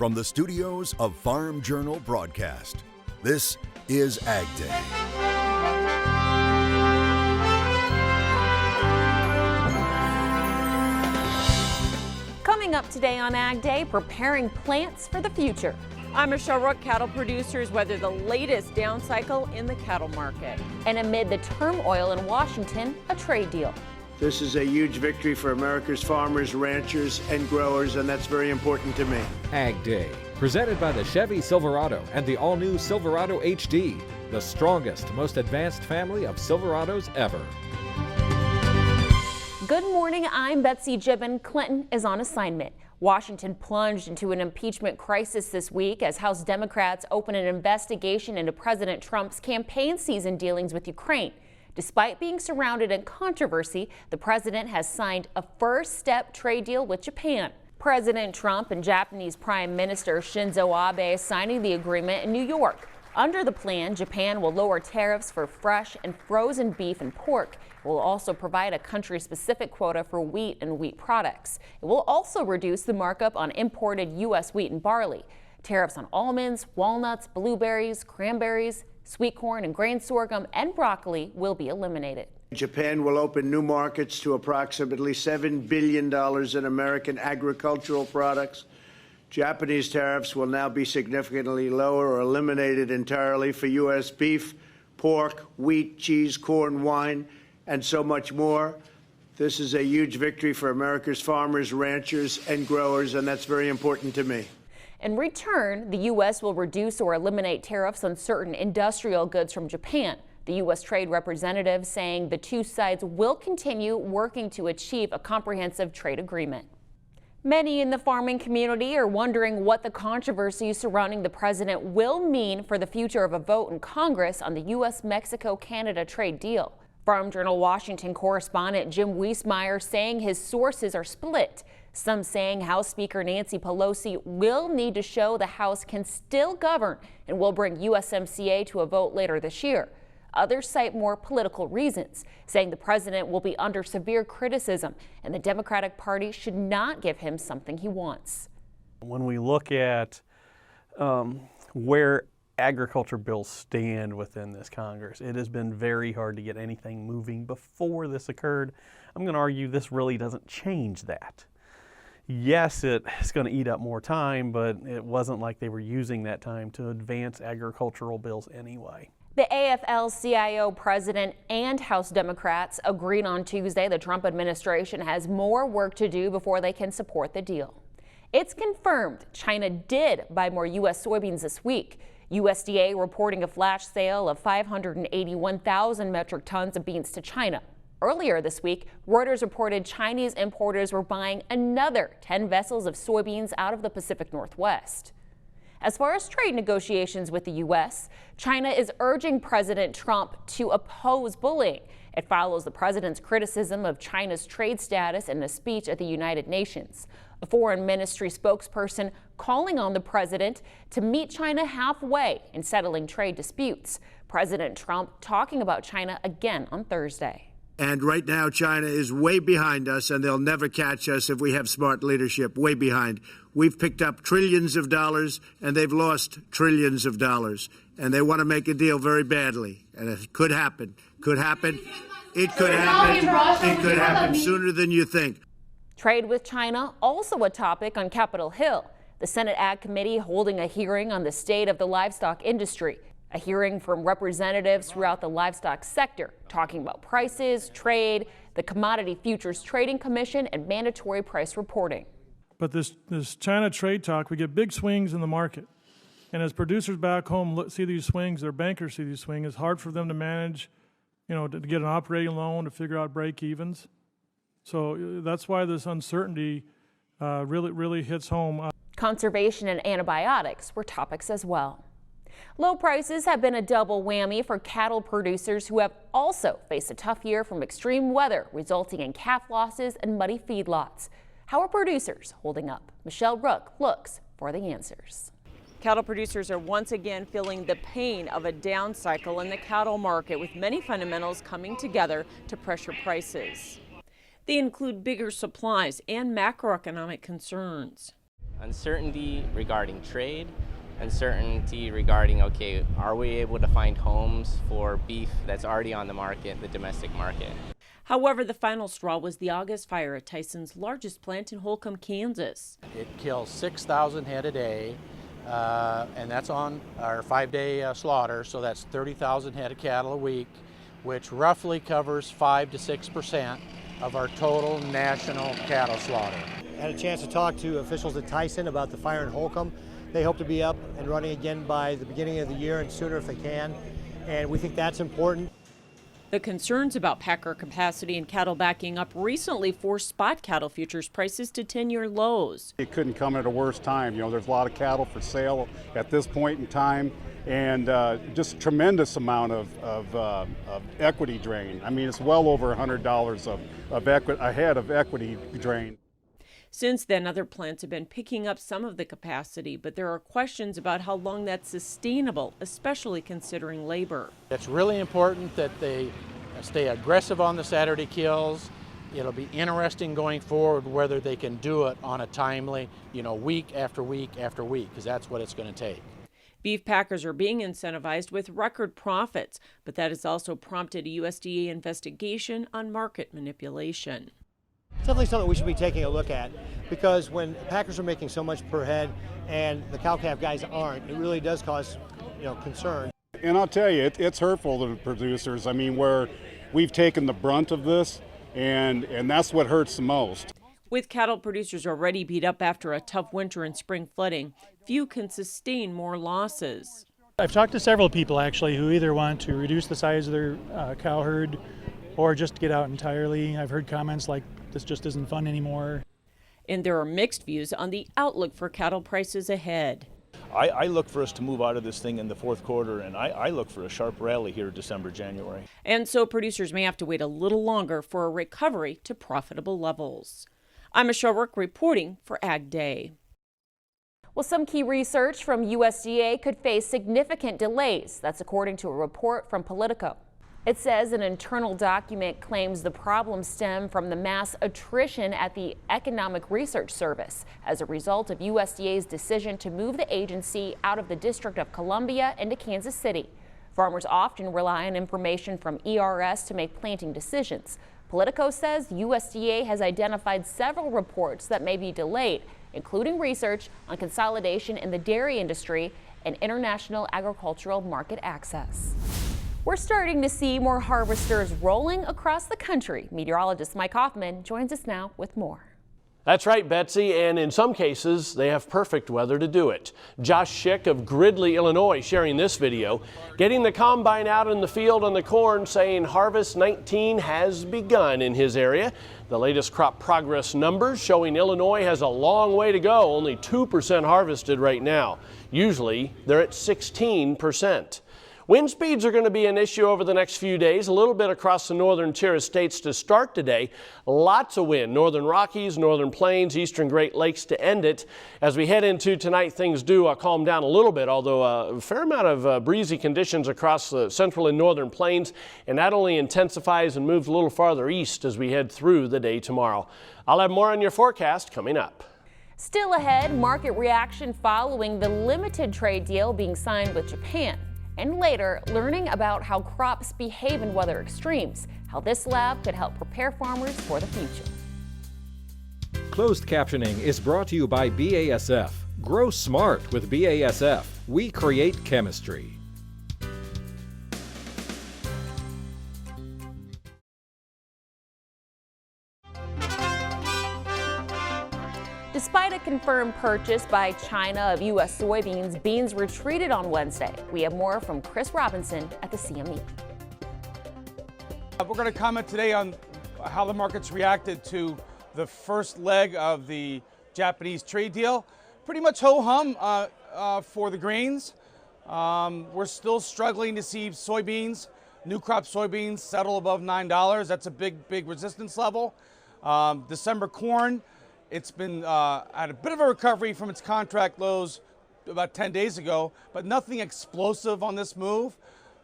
From the studios of Farm Journal Broadcast, this is AgDay. Coming up today on AgDay, preparing plants for the future. I'm Michelle Rook. Cattle producers weather the latest down cycle in the cattle market. And amid the turmoil in Washington, a trade deal. This is a huge victory for America's farmers, ranchers, and growers, and that's very important to me. AgDay, presented by the Chevy Silverado and the all-new Silverado HD, the strongest, most advanced family of Silverados ever. Good morning, I'm Betsy Gibbon. Clinton is on assignment. Washington plunged into an impeachment crisis this week as House Democrats open an investigation into President Trump's campaign season dealings with Ukraine. Despite being surrounded in controversy, the president has signed a first-step trade deal with Japan. President Trump and Japanese Prime Minister Shinzo Abe signing the agreement in New York. Under the plan, Japan will lower tariffs for fresh and frozen beef and pork. It will also provide a country-specific quota for wheat and wheat products. It will also reduce the markup on imported U.S. wheat and barley. Tariffs on almonds, walnuts, blueberries, cranberries, sweet corn and grain sorghum and broccoli will be eliminated. Japan will open new markets to approximately $7 billion in American agricultural products. Japanese tariffs will now be significantly lower or eliminated entirely for U.S. beef, pork, wheat, cheese, corn, wine, and so much more. This is a huge victory for America's farmers, ranchers, and growers, and that's very important to me. In return, the U.S. will reduce or eliminate tariffs on certain industrial goods from Japan. The U.S. Trade Representative saying the two sides will continue working to achieve a comprehensive trade agreement. Many in the farming community are wondering what the controversy surrounding the president will mean for the future of a vote in Congress on the U.S.-Mexico-Canada trade deal. Farm Journal Washington correspondent Jim Wiesmeyer saying his sources are split. Some saying House Speaker Nancy Pelosi will need to show the House can still govern and will bring USMCA to a vote later this year. Others cite more political reasons, saying the president will be under severe criticism and the Democratic Party should not give him something he wants. When we look at where agriculture bills stand within this Congress, it has been very hard to get anything moving before this occurred. I'm going to argue this really doesn't change that. Yes, it's going to eat up more time, but it wasn't like they were using that time to advance agricultural bills anyway. The AFL-CIO president and House Democrats agreed on Tuesday the Trump administration has more work to do before they can support the deal. It's confirmed China did buy more U.S. soybeans this week. USDA reporting a flash sale of 581,000 metric tons of beans to China. Earlier this week, Reuters reported Chinese importers were buying another 10 vessels of soybeans out of the Pacific Northwest. As far as trade negotiations with the U.S., China is urging President Trump to oppose bullying. It follows the president's criticism of China's trade status in a speech at the United Nations. A foreign ministry spokesperson calling on the president to meet China halfway in settling trade disputes. President Trump talking about China again on Thursday. And right now, China is way behind us, and they'll never catch us if we have smart leadership, way behind. We've picked up trillions of dollars, and they've lost trillions of dollars. And they want to make a deal very badly. And it could happen. Could happen. It could happen. It could happen sooner than you think. Trade with China, also a topic on Capitol Hill. The Senate Ag Committee holding a hearing on the state of the livestock industry. A hearing from representatives throughout the livestock sector, talking about prices, trade, the Commodity Futures Trading Commission, and mandatory price reporting. But this China trade talk, we get big swings in the market. And as producers back home see these swings, their bankers see these swings, it's hard for them to manage, to get an operating loan, to figure out break-evens. So that's why this uncertainty really hits home. Conservation and antibiotics were topics as well. Low prices have been a double whammy for cattle producers who have also faced a tough year from extreme weather, resulting in calf losses and muddy feedlots. How are producers holding up? Michelle Rook looks for the answers. Cattle producers are once again feeling the pain of a down cycle in the cattle market, with many fundamentals coming together to pressure prices. They include bigger supplies and macroeconomic concerns. Uncertainty regarding trade, uncertainty regarding, okay, are we able to find homes for beef that's already on the market, the domestic market? However, the final straw was the August fire at Tyson's largest plant in Holcomb, Kansas. It kills 6,000 head a day, and that's on our 5-day slaughter, so that's 30,000 head of cattle a week, which roughly covers 5 to 6% of our total national cattle slaughter. I had a chance to talk to officials at Tyson about the fire in Holcomb. They hope to be up and running again by the beginning of the year and sooner if they can, and we think that's important. The concerns about packer capacity and cattle backing up recently forced spot cattle futures prices to 10-year lows. It couldn't come at a worse time. You know, there's a lot of cattle for sale at this point in time, and just a tremendous amount of equity drain. I mean, it's well over $100 a head of equity drain. Since then, other plants have been picking up some of the capacity, but there are questions about how long that's sustainable, especially considering labor. It's really important that they stay aggressive on the Saturday kills. It'll be interesting going forward whether they can do it on a timely, week after week after week, because that's what it's going to take. Beef packers are being incentivized with record profits, but that has also prompted a USDA investigation on market manipulation. It's definitely something we should be taking a look at, because when packers are making so much per head and the cow-calf guys aren't, it really does cause concern. And I'll tell you, it's hurtful to the producers. I mean, where we've taken the brunt of this, and that's what hurts the most. With cattle producers already beat up after a tough winter and spring flooding, few can sustain more losses. I've talked to several people actually who either want to reduce the size of their cow herd or just get out entirely. I've heard comments like, this just isn't fun anymore. And there are mixed views on the outlook for cattle prices ahead. I look for us to move out of this thing in the fourth quarter, and I look for a sharp rally here December, January. And so producers may have to wait a little longer for a recovery to profitable levels. I'm Michelle Rook reporting for AgDay. Well, some key research from USDA could face significant delays. That's according to a report from Politico. It says an internal document claims the problems stem from the mass attrition at the Economic Research Service as a result of USDA's decision to move the agency out of the District of Columbia into Kansas City. Farmers often rely on information from ERS to make planting decisions. Politico says USDA has identified several reports that may be delayed, including research on consolidation in the dairy industry and international agricultural market access. We're starting to see more harvesters rolling across the country. Meteorologist Mike Hoffman joins us now with more. That's right, Betsy, and in some cases, they have perfect weather to do it. Josh Schick of Gridley, Illinois, sharing this video, getting the combine out in the field on the corn, saying harvest 19 has begun in his area. The latest crop progress numbers showing Illinois has a long way to go, only 2% harvested right now. Usually, they're at 16%. Wind speeds are going to be an issue over the next few days, a little bit across the northern tier of states to start today. Lots of wind, northern Rockies, northern Plains, eastern Great Lakes to end it. As we head into tonight, things do calm down a little bit, although a fair amount of breezy conditions across the central and northern plains, and that only intensifies and moves a little farther east as we head through the day tomorrow. I'll have more on your forecast coming up. Still ahead, market reaction following the limited trade deal being signed with Japan. And later, learning about how crops behave in weather extremes, how this lab could help prepare farmers for the future. Closed captioning is brought to you by BASF. Grow smart with BASF. We create chemistry. Despite a confirmed purchase by China of U.S. soybeans, beans retreated on Wednesday. We have more from Chris Robinson at the CME. We're going to comment today on how the markets reacted to the first leg of the Japanese trade deal. Pretty much ho-hum for the grains. We're still struggling to see soybeans, new crop soybeans, settle above $9. That's a big resistance level. December corn, it's been at a bit of a recovery from its contract lows about 10 days ago, but nothing explosive on this move.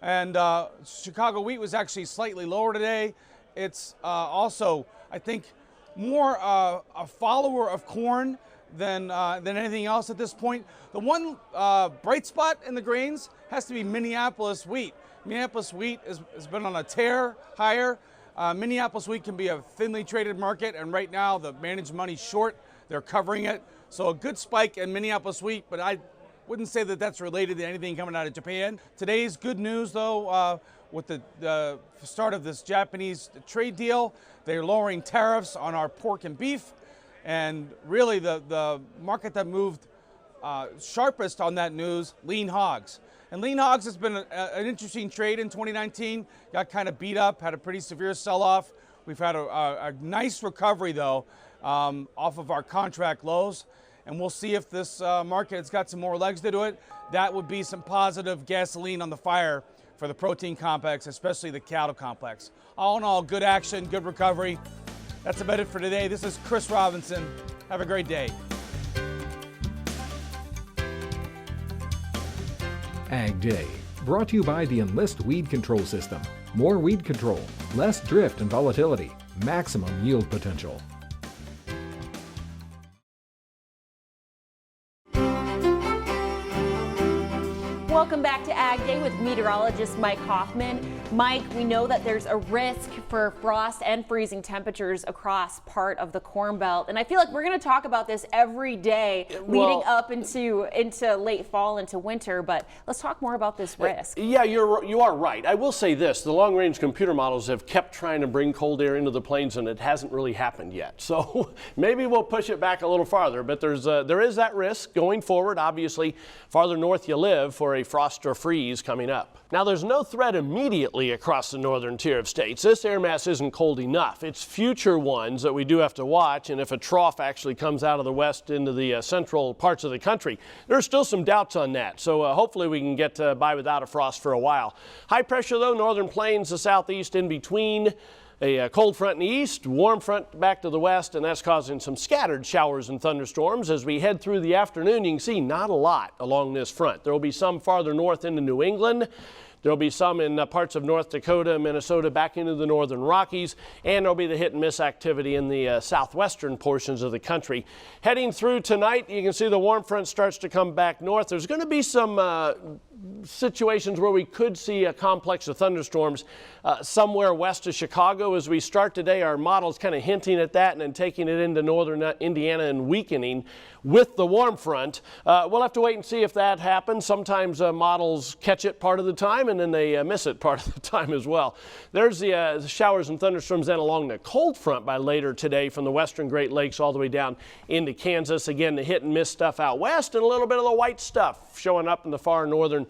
And Chicago wheat was actually slightly lower today. It's also, I think, more a follower of corn than anything else at this point. The one bright spot in the grains has to be Minneapolis wheat. Minneapolis wheat has been on a tear higher. Minneapolis wheat can be a thinly traded market, and right now the managed money's short. They're covering it. So a good spike in Minneapolis wheat, but I wouldn't say that that's related to anything coming out of Japan. Today's good news, though, with the start of this Japanese trade deal. They're lowering tariffs on our pork and beef. And really the market that moved sharpest on that news, lean hogs. And lean hogs has been an interesting trade in 2019. Got kind of beat up, had a pretty severe sell-off. We've had a nice recovery, though, off of our contract lows. And we'll see if this market has got some more legs to do it. That would be some positive gasoline on the fire for the protein complex, especially the cattle complex. All in all, good action, good recovery. That's about it for today. This is Chris Robinson. Have a great day. AgDay, brought to you by the Enlist Weed Control System. More weed control, less drift and volatility, maximum yield potential. Welcome back to Ag Day with meteorologist Mike Hoffman. Mike, we know that there's a risk for frost and freezing temperatures across part of the Corn Belt, and I feel like we're going to talk about this every day leading up into late fall, into winter, but let's talk more about this risk. Yeah, you are right. I will say this, the long-range computer models have kept trying to bring cold air into the plains, and it hasn't really happened yet. So maybe we'll push it back a little farther, but there is that risk going forward. Obviously, farther north you live for a frost or freeze coming up. Now, there's no threat immediately across the northern tier of states. This air mass isn't cold enough. It's future ones that we do have to watch, and if a trough actually comes out of the west into the central parts of the country, there's still some doubts on that. So hopefully we can get by without a frost for a while. High pressure, though, northern plains, the southeast in between. A cold front in the east, warm front back to the west, and that's causing some scattered showers and thunderstorms. As we head through the afternoon, you can see not a lot along this front. There will be some farther north into New England. There will be some in parts of North Dakota, Minnesota, back into the northern Rockies, and there will be the hit and miss activity in the southwestern portions of the country. Heading through tonight, you can see the warm front starts to come back north. There's going to be some situations where we could see a complex of thunderstorms somewhere west of Chicago. As we start today, our model's kind of hinting at that and then taking it into northern Indiana and weakening with the warm front. We'll have to wait and see if that happens. Sometimes models catch it part of the time and then they miss it part of the time as well. There's the showers and thunderstorms then along the cold front by later today from the western Great Lakes all the way down into Kansas. Again, the hit and miss stuff out west and a little bit of the white stuff showing up in the far northern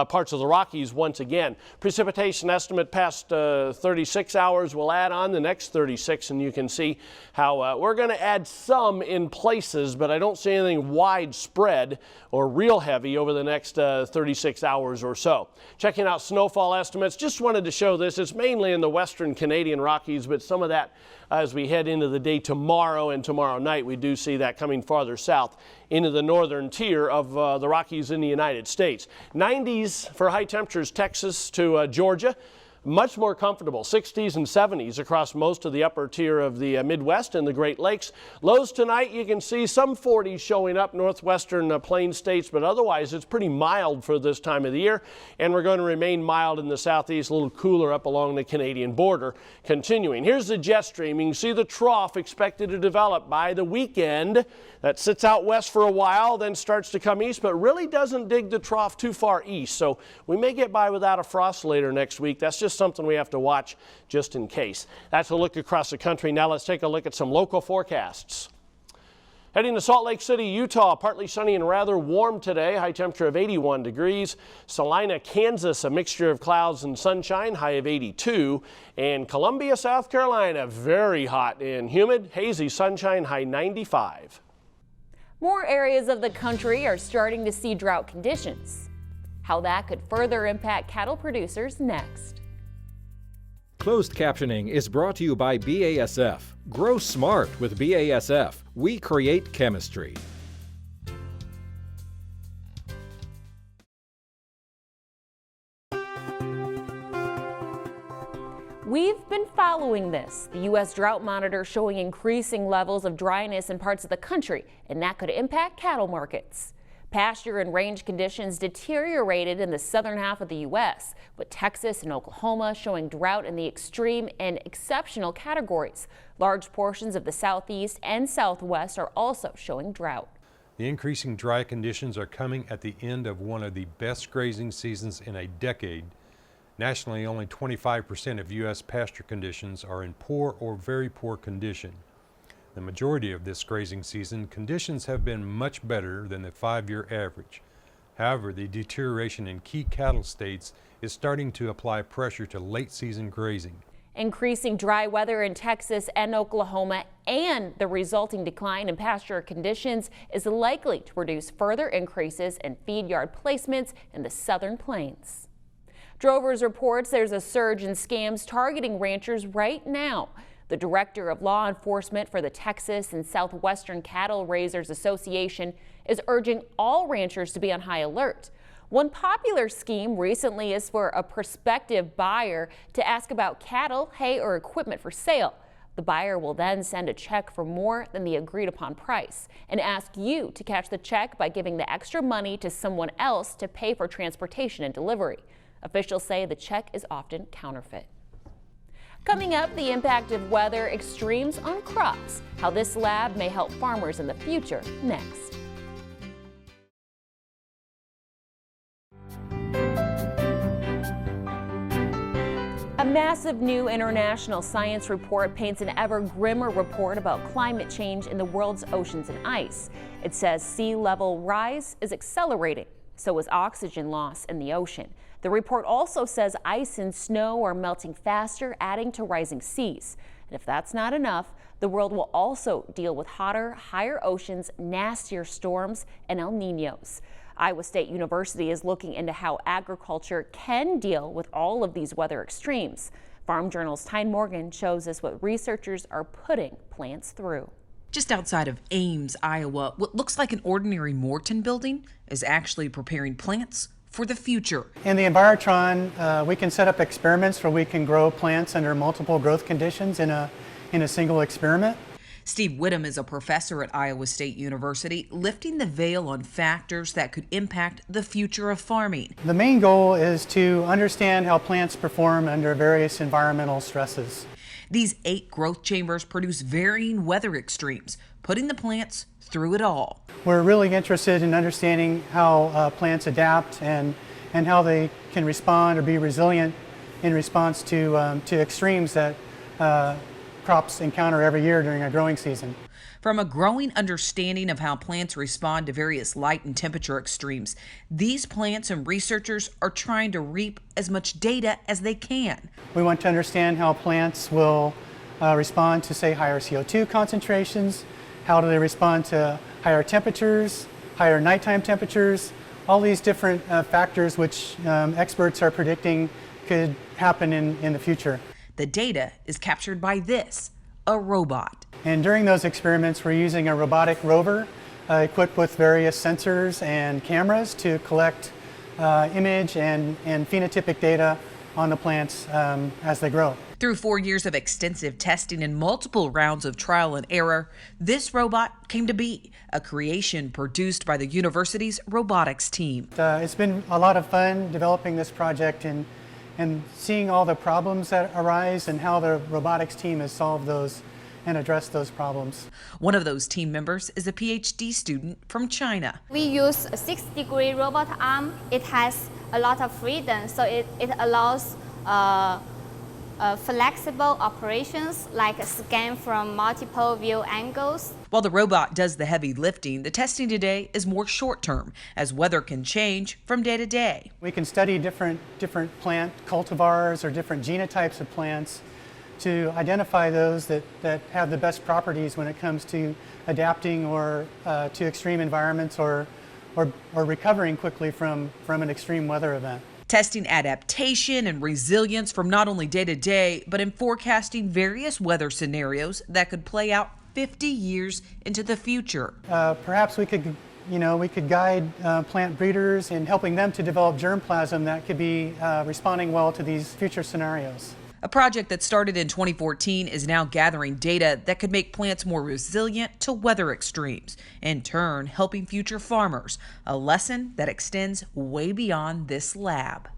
parts of the Rockies once again. Precipitation estimate past 36 hours. We'll add on the next 36, and you can see how we're going to add some in places, but I don't see anything widespread or real heavy over the next 36 hours or so. Checking out snowfall estimates, just wanted to show this. It's mainly in the western Canadian Rockies, but some of that as we head into the day tomorrow and tomorrow night, we do see that coming farther south into the northern tier of the Rockies in the United States. 90s for high temperatures, Texas to Georgia. Much more comfortable, 60s and 70s across most of the upper tier of the Midwest and the Great Lakes. Lows tonight, you can see some 40s showing up northwestern plain states, but otherwise it's pretty mild for this time of the year, and we're going to remain mild in the southeast, a little cooler up along the Canadian border. Continuing, here's the jet stream. You can see the trough expected to develop by the weekend. That sits out west for a while, then starts to come east, but really doesn't dig the trough too far east. So we may get by without a frost later next week. That's just something we have to watch just in case. That's a look across the country. Now let's take a look at some local forecasts. Heading to Salt Lake City, Utah, partly sunny and rather warm today, high temperature of 81 degrees. Salina, Kansas, a mixture of clouds and sunshine, high of 82. And Columbia, South Carolina, very hot and humid, hazy sunshine, high 95. More areas of the country are starting to see drought conditions. How that could further impact cattle producers next. Closed captioning is brought to you by BASF. Grow smart with BASF. We create chemistry. We've been following this. The U.S. Drought Monitor showing increasing levels of dryness in parts of the country, and that could impact cattle markets. Pasture and range conditions deteriorated in the southern half of the U.S., with Texas and Oklahoma showing drought in the extreme and exceptional categories. Large portions of the southeast and southwest are also showing drought. The increasing dry conditions are coming at the end of one of the best grazing seasons in a decade. Nationally, only 25% of U.S. pasture conditions are in poor or very poor condition. The majority of this grazing season, conditions have been much better than the 5-year average. However, the deterioration in key cattle states is starting to apply pressure to late season grazing. Increasing dry weather in Texas and Oklahoma and the resulting decline in pasture conditions is likely to produce further increases in feed yard placements in the southern plains. Drovers reports there's a surge in scams targeting ranchers right now. The director of law enforcement for the Texas and Southwestern Cattle Raisers Association is urging all ranchers to be on high alert. One popular scheme recently is for a prospective buyer to ask about cattle, hay, or equipment for sale. The buyer will then send a check for more than the agreed upon price and ask you to cash the check by giving the extra money to someone else to pay for transportation and delivery. Officials say the check is often counterfeit. Coming up, the impact of weather extremes on crops, how this lab may help farmers in the future, next. A massive new international science report paints an ever grimmer report about climate change in the world's oceans and ice. It says sea level rise is accelerating, so is oxygen loss in the ocean. The report also says ice and snow are melting faster, adding to rising seas. And if that's not enough, the world will also deal with hotter, higher oceans, nastier storms, and El Niños. Iowa State University is looking into how agriculture can deal with all of these weather extremes. Farm Journal's Tyne Morgan shows us what researchers are putting plants through. Just outside of Ames, Iowa, what looks like an ordinary Morton building is actually preparing plants for the future. In the Envirotron, we can set up experiments where we can grow plants under multiple growth conditions in a single experiment. Steve Whittam is a professor at Iowa State University, lifting the veil on factors that could impact the future of farming. The main goal is to understand how plants perform under various environmental stresses. These 8 growth chambers produce varying weather extremes, putting the plants through it all. We're really interested in understanding how plants adapt and how they can respond or be resilient in response to extremes that crops encounter every year during a growing season. From a growing understanding of how plants respond to various light and temperature extremes, these plants and researchers are trying to reap as much data as they can. We want to understand how plants will respond to, say, higher CO2 concentrations. How do they respond to higher temperatures, higher nighttime temperatures, all these different factors which experts are predicting could happen in the future. The data is captured by this, a robot. And during those experiments, we're using a robotic rover equipped with various sensors and cameras to collect image and phenotypic data on the plants as they grow. Through 4 years of extensive testing and multiple rounds of trial and error, this robot came to be, a creation produced by the university's robotics team. It's been a lot of fun developing this project and seeing all the problems that arise and how the robotics team has solved those and addressed those problems. One of those team members is a PhD student from China. We use a 6-degree robot arm. It has a lot of freedom, so it allows flexible operations like a scan from multiple view angles. While the robot does the heavy lifting, the testing today is more short-term, as weather can change from day to day. We can study different plant cultivars or different genotypes of plants to identify those that have the best properties when it comes to adapting or to extreme environments or recovering quickly from an extreme weather event. Testing adaptation and resilience from not only day to day, but in forecasting various weather scenarios that could play out 50 years into the future. Perhaps we could guide plant breeders in helping them to develop germplasm that could be responding well to these future scenarios. A project that started in 2014 is now gathering data that could make plants more resilient to weather extremes, in turn helping future farmers, a lesson that extends way beyond this lab.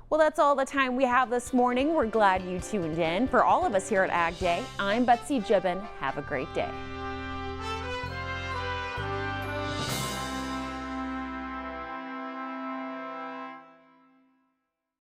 Well, that's all the time we have this morning. We're glad you tuned in. For all of us here at Ag Day, I'm Betsy Gibbon. Have a great day.